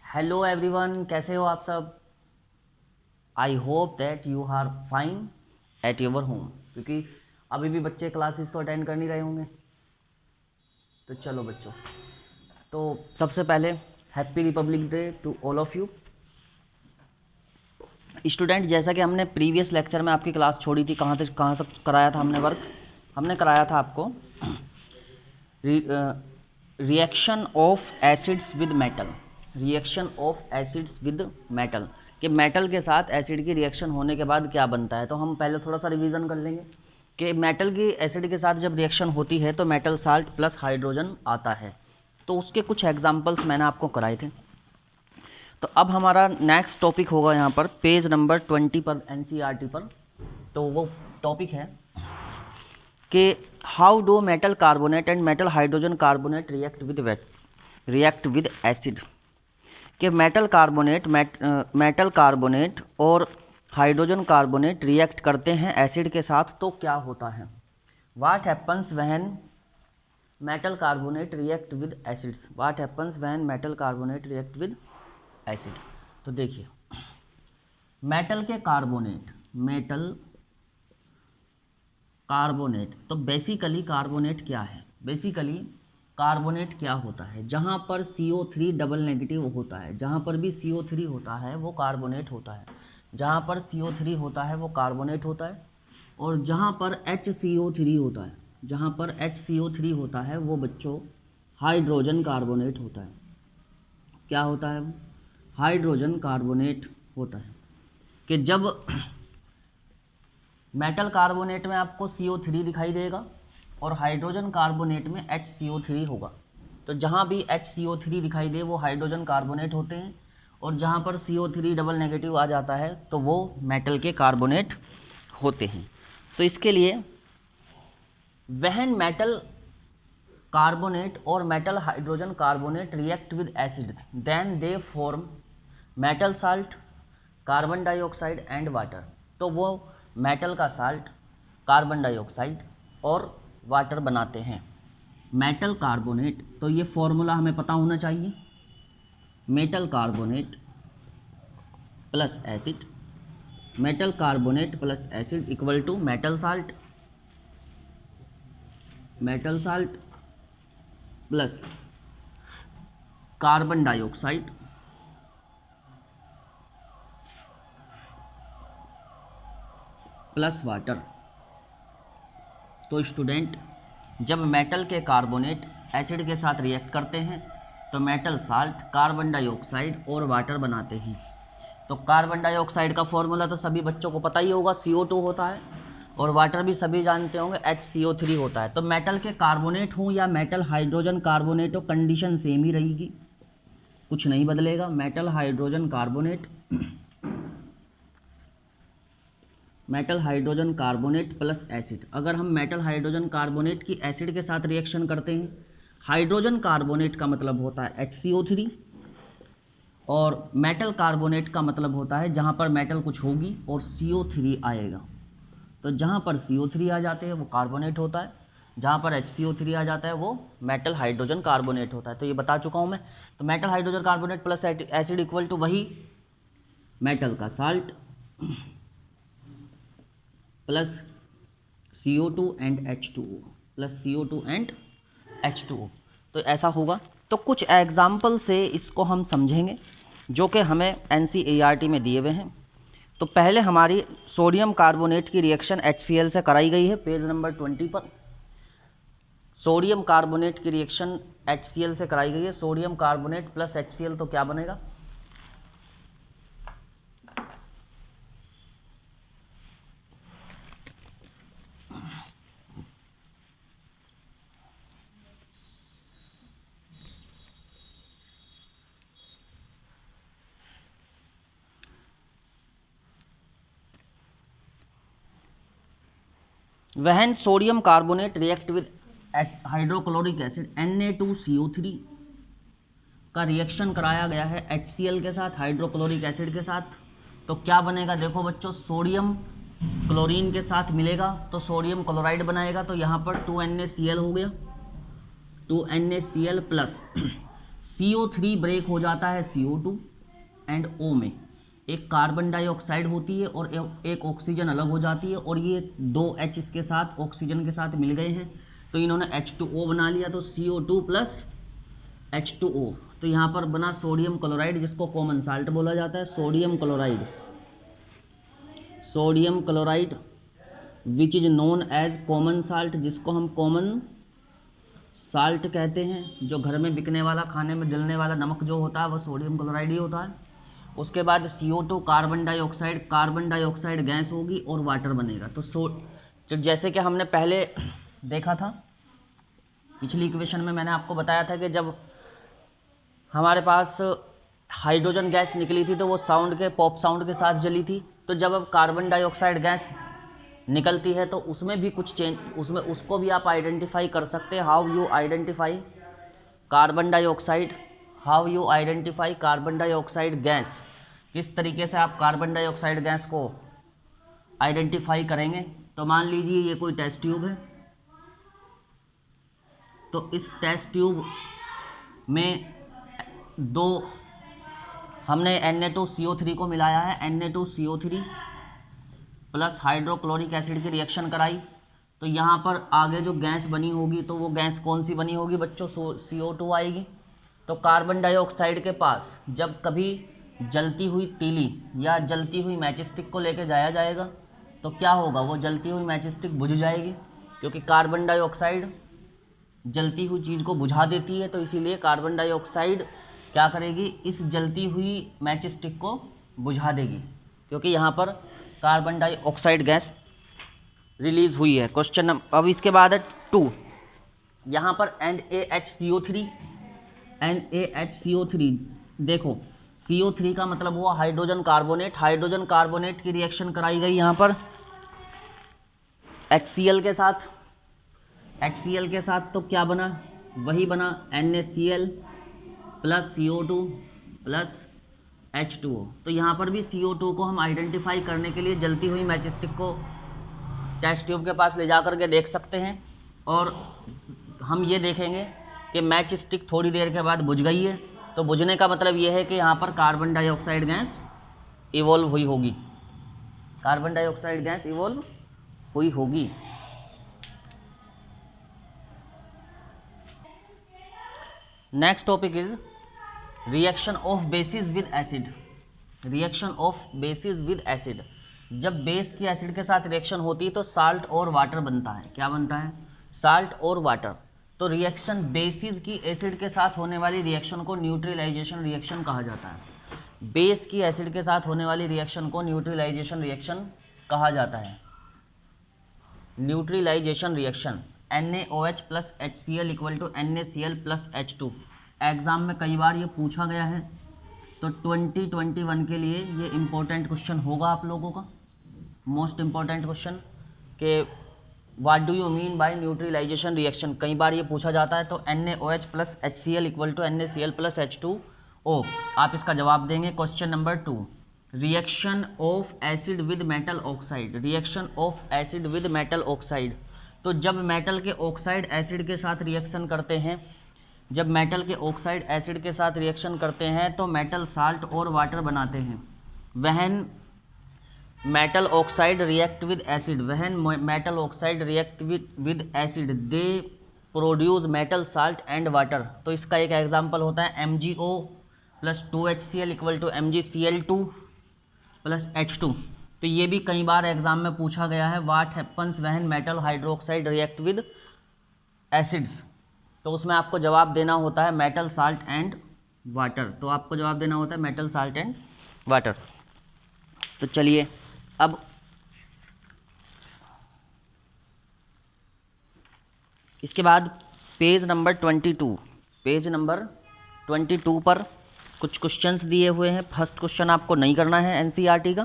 Hello everyone, कैसे हो आप सब। I hope that you are fine at your home, क्योंकि अभी भी बच्चे क्लासेस तो अटेंड कर नहीं रहे होंगे। तो चलो बच्चों, तो सबसे पहले happy Republic Day to all of you student. जैसा कि हमने प्रीवियस लेक्चर में आपकी क्लास छोड़ी थी, कहाँ तक कराया था हमने वर्क। हमने कराया था आपको reaction of acids with metal. Reaction of acids with metal कि मेटल के साथ एसिड की रिएक्शन होने के बाद क्या बनता है। तो हम पहले थोड़ा सा रिवीजन कर लेंगे कि मेटल की एसिड के साथ जब रिएक्शन होती है तो मेटल साल्ट प्लस हाइड्रोजन आता है। तो उसके कुछ एग्जांपल्स मैंने आपको कराए थे। तो अब हमारा नेक्स्ट टॉपिक होगा यहाँ पर पेज नंबर 20 पर एनसीईआरटी पर। तो वो टॉपिक है कि how do metal carbonate and metal hydrogen carbonate react with acid. कि मेटल कार्बोनेट और हाइड्रोजन कार्बोनेट रिएक्ट करते हैं एसिड के साथ तो क्या होता है। What happens when metal carbonate react with acids. What happens when metal carbonate react with acid. तो देखिए, मेटल कार्बोनेट तो बेसिकली कार्बोनेट क्या है। बेसिकली कार्बोनेट क्या होता है, जहाँ पर CO3 डबल नेगेटिव होता है, जहाँ पर भी CO3 होता है वो कार्बोनेट होता है। जहाँ पर CO3 होता है वो कार्बोनेट होता है, और जहाँ पर HCO3 होता है, जहाँ पर HCO3 होता है वो बच्चों हाइड्रोजन कार्बोनेट होता है। क्या होता है? हाइड्रोजन कार्बोनेट होता है। कि जब मेटल कार्बोनेट में आपको CO3 दिखाई देगा और हाइड्रोजन कार्बोनेट में HCO3 होगा, तो जहाँ भी HCO3 दिखाई दे वो हाइड्रोजन कार्बोनेट होते हैं, और जहाँ पर CO3 डबल नेगेटिव आ जाता है तो वो मेटल के कार्बोनेट होते हैं। तो इसके लिए व्हेन मेटल कार्बोनेट और metal hydrogen carbonate react with acid then they form metal salt, carbon dioxide and water. तो वो मेटल का साल्ट, कार्बन डाइऑक्साइड और वाटर बनाते हैं। मेटल कार्बोनेट, तो ये फॉर्मूला हमें पता होना चाहिए। Metal carbonate plus acid, metal carbonate plus acid equal to metal salt plus carbon dioxide plus water. तो स्टूडेंट, जब मेटल के कार्बोनेट एसिड के साथ रिएक्ट करते हैं तो मेटल साल्ट, कार्बन डाइऑक्साइड और वाटर बनाते हैं। तो कार्बन डाइऑक्साइड का फॉर्मूला तो सभी बच्चों को पता ही होगा, CO2 होता है, और वाटर भी सभी जानते होंगे, HCO3 होता है। तो मेटल के कार्बोनेट हो या मेटल हाइड्रोजन कार्बोनेट हो, कंडीशन सेम ही रहेगी, कुछ नहीं बदलेगा। Metal hydrogen carbonate plus acid. अगर हम मेटल हाइड्रोजन कार्बोनेट की एसिड के साथ रिएक्शन करते हैं, हाइड्रोजन कार्बोनेट का मतलब होता है HCO3, और मेटल कार्बोनेट का मतलब होता है जहाँ पर मेटल कुछ होगी और CO3 आएगा। तो जहाँ पर CO3 आ जाते हैं वो कार्बोनेट होता है, जहाँ पर HCO3 आ जाता है वो मेटल हाइड्रोजन कार्बोनेट होता है। तो ये बता चुका हूँ मैं। तो metal hydrogen carbonate plus acid equal to वही मेटल का salt plus CO2 and H2O तो ऐसा होगा। तो कुछ एग्जाम्पल से इसको हम समझेंगे जो कि हमें NCERT में दिए हुए हैं। तो पहले हमारी सोडियम कार्बोनेट की रिएक्शन HCl से कराई गई है पेज नंबर 20 पर। सोडियम कार्बोनेट की रिएक्शन HCl से कराई गई है। सोडियम कार्बोनेट प्लस HCl तो क्या बनेगा? When sodium carbonate react with hydrochloric acid Na2CO3 का रिएक्शन कराया गया है HCl के साथ, हाइड्रोक्लोरिक एसिड के साथ, तो क्या बनेगा? देखो बच्चों, सोडियम क्लोरीन के साथ मिलेगा तो सोडियम क्लोराइड बनाएगा। तो यहाँ पर 2NaCl हो गया, 2NaCl प्लस CO3 ब्रेक हो जाता है CO2 एंड O में, एक कार्बन डाइऑक्साइड होती है और एक ऑक्सीजन अलग हो जाती है, और ये 2 H इसके साथ ऑक्सीजन के साथ मिल गए हैं तो इन्होंने H2O बना लिया, तो CO2 प्लस H2O, तो यहाँ पर बना सोडियम क्लोराइड, जिसको कॉमन साल्ट बोला जाता है, sodium chloride, sodium chloride which is known as common salt, जिसको हम कॉमन साल्ट कहते हैं। जो घर में बिकने वाला, खाने में डलने वाला नमक जो होता है वह सोडियम क्लोराइड ही होता है। उसके बाद CO2 कार्बन डाइऑक्साइड गैस होगी और वाटर बनेगा। तो जैसे कि हमने पहले देखा था, पिछली इक्वेशन में मैंने आपको बताया था कि जब हमारे पास हाइड्रोजन गैस निकली थी तो वो साउंड के, पॉप साउंड के साथ जली थी। तो जब अब कार्बन डाइऑक्साइड गैस निकलती है तो उसमें भी कुछ चेंज, उसमें उसको भी आप आइडेंटिफाई कर सकते हैं। How you identify carbon dioxide, how you identify carbon dioxide gas, किस तरीके से आप कार्बन डाइऑक्साइड गैस को आइडेंटिफाई करेंगे। तो मान लीजिए ये कोई टेस्ट ट्यूब है, तो इस टेस्ट ट्यूब में हमने Na2CO3 को मिलाया है, Na2CO3 प्लस हाइड्रोक्लोरिक एसिड की रिएक्शन कराई, तो यहाँ पर आगे जो गैस बनी होगी तो वो गैस कौन सी बनी होगी बच्चों, CO2 आएगी। तो कार्बन डाइऑक्साइड के पास जब कभी जलती हुई तीली या जलती हुई मैचस्टिक को लेके जाया जाएगा तो क्या होगा, वो जलती हुई मैचस्टिक बुझ जाएगी, क्योंकि कार्बन डाइऑक्साइड जलती हुई चीज़ को बुझा देती है। तो इसीलिए कार्बन डाइऑक्साइड क्या करेगी, इस जलती हुई मैचस्टिक को बुझा देगी, क्योंकि यहाँ पर कार्बन डाइऑक्साइड गैस रिलीज हुई है। क्वेश्चन अब इसके बाद है 2, यहाँ पर NaHCO3 देखो, CO3 का मतलब हुआ हाइड्रोजन कार्बोनेट, हाइड्रोजन कार्बोनेट की रिएक्शन कराई गई यहाँ पर HCl के साथ, तो क्या बना, वही बना NaCl plus CO2 plus H2O। तो यहाँ पर भी CO2 को हम आइडेंटिफाई करने के लिए जलती हुई मैचस्टिक को टेस्ट ट्यूब के पास ले जा कर के देख सकते हैं, और हम ये देखेंगे कि मैच स्टिक थोड़ी देर के बाद बुझ गई है। तो बुझने का मतलब ये है कि यहाँ पर कार्बन डाइऑक्साइड गैस इवॉल्व हुई होगी, कार्बन डाइऑक्साइड गैस इवॉल्व हुई होगी। Next topic is reaction of basis with acid, reaction of basis with acid. जब बेस की एसिड के साथ रिएक्शन होती है तो साल्ट और वाटर बनता है। क्या बनता है, साल्ट और वाटर। तो रिएक्शन बेसिस की एसिड के साथ होने वाली रिएक्शन को न्यूट्रलाइजेशन रिएक्शन कहा जाता है। बेस की एसिड के साथ होने वाली रिएक्शन को न्यूट्रलाइजेशन रिएक्शन कहा जाता है। Neutralisation reaction NaOH plus HCl equal to NaCl plus H2। Exam में कई बार ये पूछा गया है, तो 2021 के लिए ये इम्पोर्टेंट क्वेश्चन होगा आप लोगों का, मोस्ट इम्पॉर्टेंट क्वेश्चन कि what do you mean by neutralisation reaction. कई बार ये पूछा जाता है। तो NaOH plus HCl equal to NaCl plus H2O, आप इसका जवाब देंगे। Question number 2, reaction of acid with metal oxide, reaction of acid with metal oxide. तो जब मेटल के ऑक्साइड एसिड के साथ रिएक्शन करते हैं, जब मेटल के ऑक्साइड एसिड के साथ रिएक्शन करते हैं तो मेटल साल्ट और वाटर बनाते हैं। When metal oxide react with acid, when metal oxide react with acid they produce metal salt and water. तो इसका एक एग्जांपल होता है MgO plus 2HCl equal to MgCl2 plus H2। तो ये भी कई बार एग्जाम में पूछा गया है, what happens when metal hydroxide react with acids. तो उसमें आपको जवाब देना होता है मेटल साल्ट एंड वाटर। तो आपको जवाब देना होता है मेटल साल्ट एंड वाटर। तो चलिए अब इसके बाद पेज नंबर 22, पेज नंबर 22 पर कुछ क्वेश्चंस दिए हुए हैं। फर्स्ट क्वेश्चन आपको नहीं करना है NCERT का,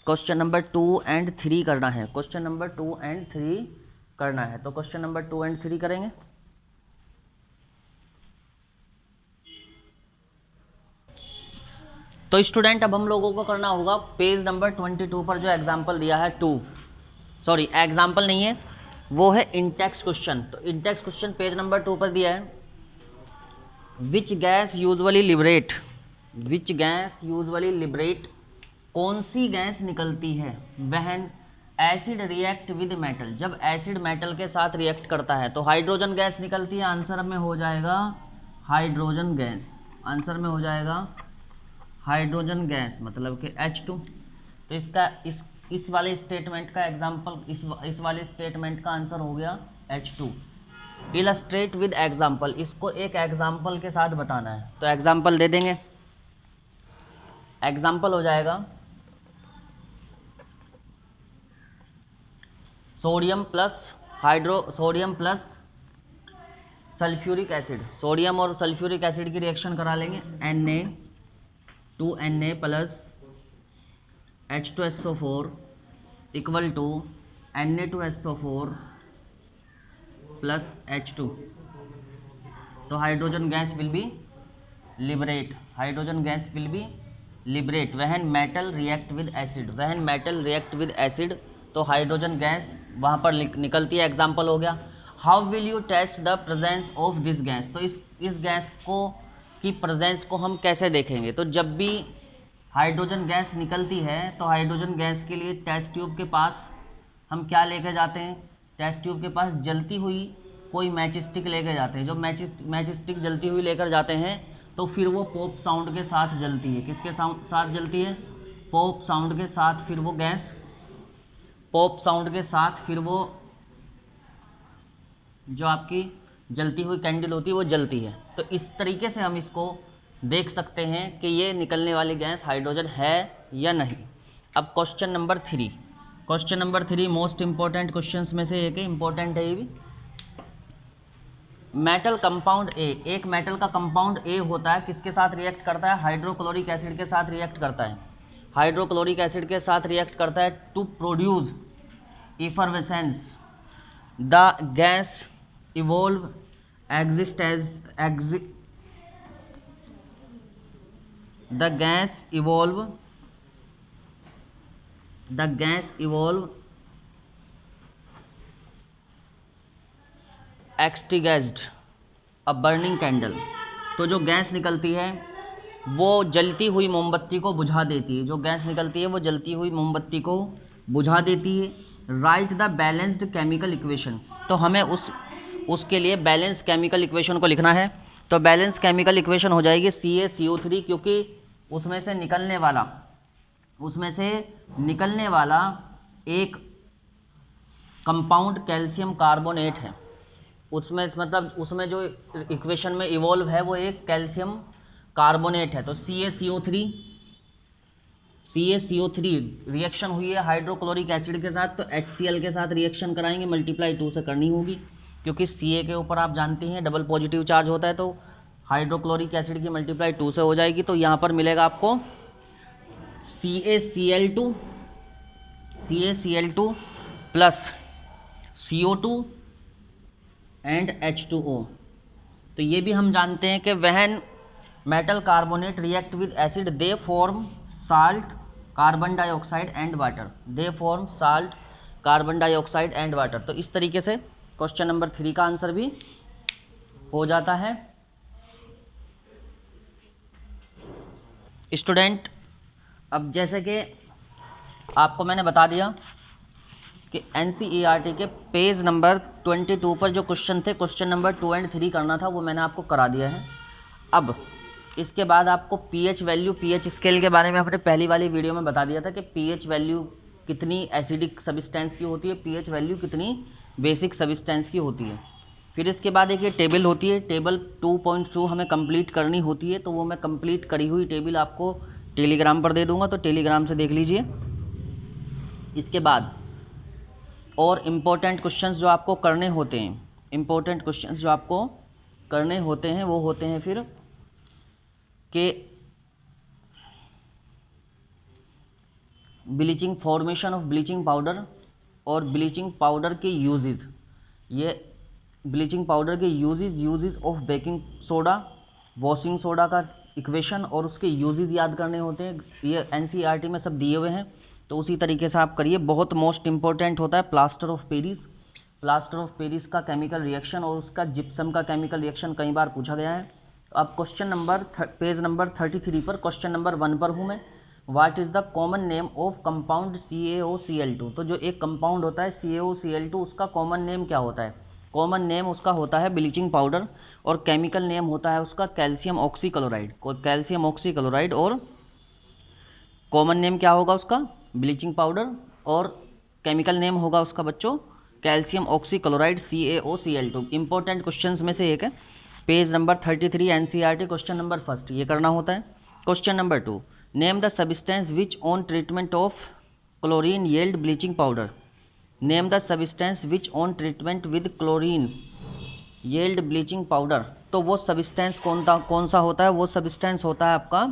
क्वेश्चन नंबर 2 एंड 3 करना है, क्वेश्चन नंबर 2 एंड 3 करना है। तो क्वेश्चन नंबर 2 एंड 3 करेंगे। तो स्टूडेंट अब हम लोगों को करना होगा पेज नंबर 22 पर जो एग्जाम्पल दिया है एग्जाम्पल नहीं है, वो है इंटेक्स क्वेश्चन। तो इंटेक्स क्वेश्चन पेज नंबर 2 पर दिया है, विच गैस यूजुअली लिबरेट, कौन सी गैस निकलती है when acid react with metal, जब एसिड मेटल के साथ रिएक्ट करता है तो हाइड्रोजन गैस निकलती है। आंसर में हो जाएगा हाइड्रोजन गैस, आंसर में हो जाएगा हाइड्रोजन गैस, मतलब कि H2। तो इसका इस वाले स्टेटमेंट का एग्जाम्पल, इस वाले स्टेटमेंट का आंसर हो गया H2। इलस्ट्रेट विद एग्जाम्पल, इसको एक एग्जाम्पल के साथ बताना है, तो एग्जाम्पल दे देंगे। एग्जाम्पल हो जाएगा sodium plus sulphuric acid, sodium और सल्फ्यूरिक एसिड की रिएक्शन करा लेंगे। Na plus H2SO4 equal to Na2SO4 plus H2। तो hydrogen gas will be liberate, when metal react with acid, तो हाइड्रोजन गैस वहाँ पर निकलती है। एग्जाम्पल हो गया। How will you test the presence of this gas, तो इस गैस की प्रेजेंस को हम कैसे देखेंगे, तो जब भी हाइड्रोजन गैस निकलती है तो हाइड्रोजन गैस के लिए टेस्ट ट्यूब के पास हम क्या लेके जाते हैं, टेस्ट ट्यूब के पास जलती हुई कोई मैच स्टिक लेके जाते हैं। जो मैच स्टिक जलती हुई लेकर जाते हैं तो फिर वो पॉप साउंड के साथ जलती है। किसके साथ जलती है? पॉप साउंड के साथ। फिर वो गैस पॉप साउंड के साथ फिर वो जो आपकी जलती हुई कैंडल होती है वो जलती है। तो इस तरीके से हम इसको देख सकते हैं कि ये निकलने वाली गैस हाइड्रोजन है या नहीं। अब question number 3 most important questions में से एक है, इंपॉर्टेंट है ये भी। मेटल कंपाउंड ए, एक मेटल का कंपाउंड ए होता है, किसके साथ रिएक्ट करता है? हाइड्रोक्लोरिक एसिड के साथ रिएक्ट करता है। हाइड्रोक्लोरिक एसिड के साथ रिएक्ट करता है to produce effervescence. The gas evolve exist as the gas evolve extinguished a burning candle। तो जो गैस निकलती है वो जलती हुई मोमबत्ती को बुझा देती है। जो गैस निकलती है वो जलती हुई मोमबत्ती को बुझा देती है। Right the balanced chemical equation, तो हमें उसके लिए बैलेंस केमिकल इक्वेशन को लिखना है। तो बैलेंस केमिकल इक्वेशन हो जाएगी CaCO3, क्योंकि उसमें से निकलने वाला एक कंपाउंड कैल्शियम कार्बोनेट है। उसमें जो इक्वेशन में इवॉल्व है वो एक कैल्शियम कार्बोनेट है। तो CaCO3 रिएक्शन हुई है हाइड्रोक्लोरिक एसिड के साथ, तो HCl के साथ रिएक्शन कराएंगे, मल्टीप्लाई 2 से करनी होगी, क्योंकि Ca के ऊपर आप जानते हैं डबल पॉजिटिव चार्ज होता है, तो हाइड्रोक्लोरिक एसिड की मल्टीप्लाई 2 से हो जाएगी। तो यहाँ पर मिलेगा आपको CaCl2 plus CO2 and H2O। तो ये भी हम जानते हैं कि when metal carbonate react with acid they form salt carbon dioxide and water. तो इस तरीके से क्वेश्चन नंबर 3 का आंसर भी हो जाता है। स्टूडेंट, अब जैसे कि आपको मैंने बता दिया कि NCERT के पेज नंबर 22 पर जो क्वेश्चन थे, क्वेश्चन नंबर 2 और 3 करना था, वो मैंने आपको करा दिया है। अब इसके बाद आपको pH वैल्यू, pH स्केल के बारे में हमने पहली वाली वीडियो में बता दिया था कि pH वैल्यू कितनी एसिडिक सब्सटेंस की होती है, pH वैल्यू कितनी बेसिक सब्सटेंस की होती है। फिर इसके बाद एक ये टेबल होती है, टेबल 2.2 हमें कंप्लीट करनी होती है, तो वो मैं कंप्लीट करी हुई टेबल आपको टेलीग्राम पर दे दूंगा, तो टेलीग्राम से देख लीजिए। इसके बाद और इम्पोर्टेंट क्वेश्चंस जो आपको करने होते हैं, वो होते हैं फिर कि bleaching, formation of bleaching powder और ब्लीचिंग पाउडर के यूजेज। ये ब्लीचिंग पाउडर के uses of baking soda, washing soda का इक्वेशन और उसके यूजेज याद करने होते हैं। ये NCERT में सब दिए हुए हैं, तो उसी तरीके से आप करिए। बहुत मोस्ट इंपॉर्टेंट होता है प्लास्टर ऑफ पेरिस का केमिकल रिएक्शन और उसका जिप्सम का केमिकल रिएक्शन कई बार पूछा गया है। तो अब क्वेश्चन नंबर पेज नंबर 33 पर क्वेश्चन नंबर 1 पर हूँ मैं। What is the common name of compound CaOCl2। तो जो एक कंपाउंड होता है CaOCl2 उसका कॉमन नेम क्या होता है? कॉमन नेम उसका होता है ब्लीचिंग पाउडर, और केमिकल नेम होता है उसका कैल्शियम ऑक्सीक्लोराइड। कैल्शियम ऑक्सीक्लोराइड, और कॉमन नेम क्या होगा उसका? ब्लीचिंग पाउडर, और केमिकल नेम होगा उसका बच्चों calcium oxychloride CaOCl2। Important questions में से एक है। Page number 33 NCERT question number first ये करना होता है। Question number 2, name the substance which on treatment of chlorine yield bleaching powder. Name the substance which on treatment with chlorine yield bleaching powder. तो वो सब्सटेंस कौन सा होता है? वो सब्सटेंस होता है आपका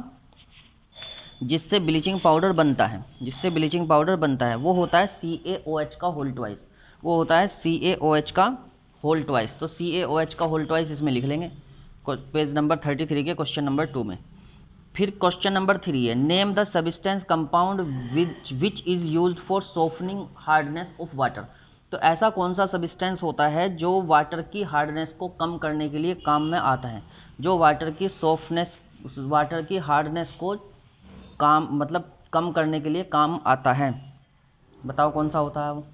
जिससे ब्लीचिंग पाउडर बनता है, जिससे ब्लीचिंग पाउडर बनता है वो होता है CaOH का होल ट्वाइस। वो होता है CaOH का होल ट्वाइस। तो CaOH का होल ट्वाइस इसमें लिख लेंगे पेज नंबर 33 के क्वेश्चन नंबर 2 में। फिर क्वेश्चन नंबर 3 है, name the substance compound which is used for softening hardness of water. तो ऐसा कौन सा सब्सटेंस होता है जो वाटर की हार्डनेस को कम करने के लिए काम में आता है? जो वाटर की सॉफ्टनेस, वाटर की हार्डनेस को कम करने के लिए काम आता है। बताओ कौन सा होता है वो?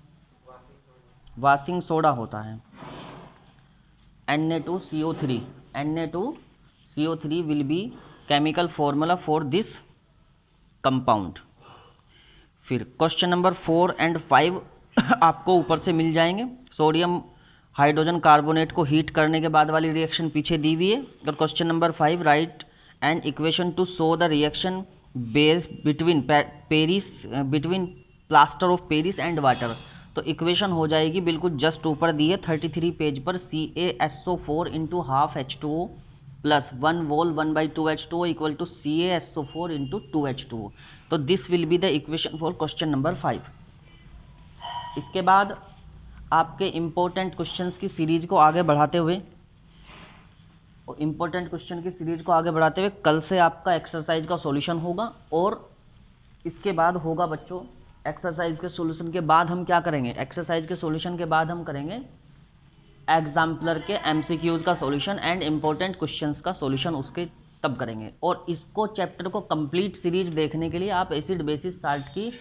वॉशिंग सोडा होता है। Na2CO3 Na2CO3 will be chemical formula for this compound. फिर क्वेश्चन नंबर 4 एंड 5 आपको ऊपर से मिल जाएंगे। सोडियम हाइड्रोजन कार्बोनेट को हीट करने के बाद वाली रिएक्शन पीछे दी हुई है। और question number 5, right an equation two show the reaction base between plaster of Paris and water. तो इक्वेशन हो जाएगी बिल्कुल जस्ट ऊपर दी है 33 पेज पर, CaSO4 into half H2O plus 1 mole 1/2 H2O equal to CaSO4 into 2 H2O। तो this will be the equation for question number 5। इसके बाद आपके इम्पोर्टेंट क्वेश्चंस की सीरीज को आगे बढ़ाते हुए कल से आपका एक्सरसाइज का सॉल्यूशन होगा। और इसके बाद होगा बच्चों एक्सरसाइज के सॉल्यूशन के बाद हम क्या करेंगे? एक्सरसाइज के सॉल्यूशन के बाद हम करेंगे एग्जाम्पलर के MCQs का सॉल्यूशन एंड इम्पोर्टेंट क्वेश्चंस का सॉल्यूशन उसके तब करेंगे। और इसको चैप्टर को कंप्लीट सीरीज देखने के लिए आप एसिड बेसिस साल्ट की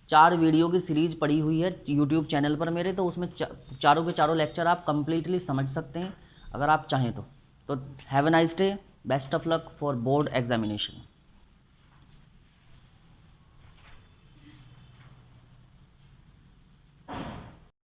4 वीडियो की सीरीज पड़ी हुई है यूट्यूब चैनल पर मेरे। तो उसमें चारों के चारों लेक्चर आप कंप्लीटली समझ सकते हैं अगर आप चाहें तो have a nice day, best of luck for board examination.